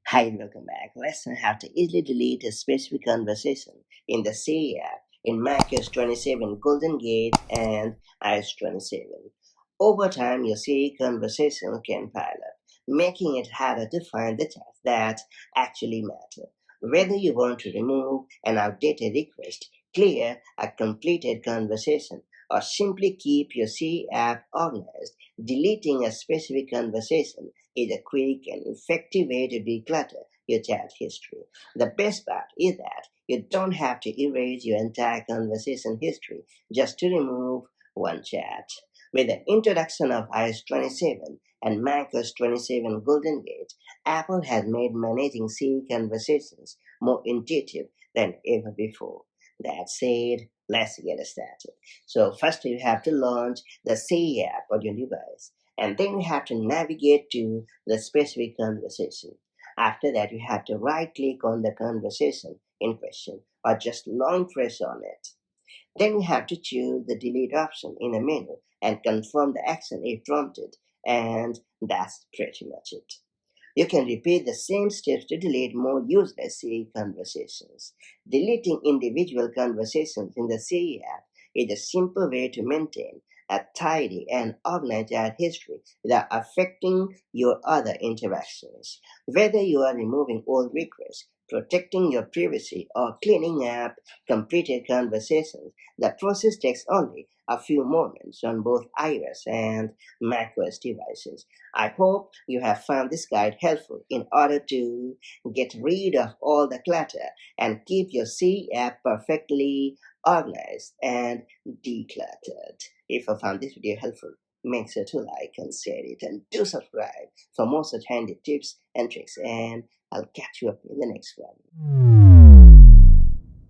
Hi and welcome back. Let's learn how to easily delete a specific conversation in the Siri app in macOS 27 Golden Gate and iOS 27. Over time, your Siri conversation can pile up, making it harder to find the chats that actually matter. Whether you want to remove an outdated request, clear a completed conversation, or simply keep your Siri app organized, deleting a specific conversation is a quick and effective way to declutter your chat history. The best part is that you don't have to erase your entire conversation history just to remove one chat. With the introduction of iOS 27 and macOS 27 Golden Gate, Apple has made managing Siri conversations more intuitive than ever before. That said, let's get started. So first you have to launch the Siri app on your device, and then you have to navigate to the specific conversation. After that, you have to right click on the conversation in question or just long press on it. Then you have to choose the delete option in the menu and confirm the action if prompted, and that's pretty much it. You can repeat the same steps to delete more useless Siri conversations. Deleting individual conversations in the Siri app is a simple way to maintain a tidy and organized chat history without affecting your other interactions. Whether you are removing old requests, protecting your privacy, or cleaning up completed conversations, the process takes only a few moments on both iOS and macOS devices. I hope you have found this guide helpful in order to get rid of all the clutter and keep your C app perfectly organized and decluttered. If you found this video helpful, make sure to like and share it and do subscribe for more such handy tips and tricks, and I'll catch you up in the next one.